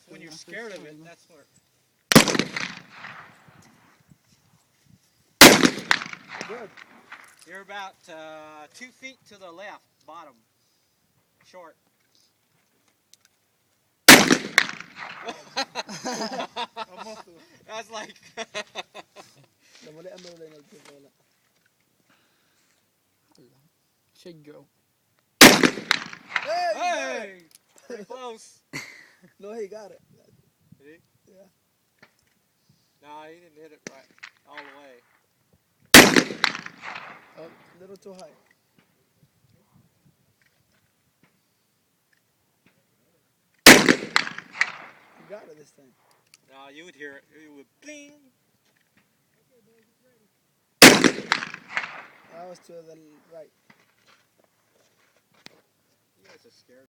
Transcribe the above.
When you're scared of it, that's where. Good. You're about 2 feet to the left, bottom. Short. That's like. Should go. Hey! Pretty close. No, he got it. Did he? Yeah. No, he didn't hit it right all the way. A little too high. You got it this time. No, you would hear it. It would bling. That was to the right. You guys are scared.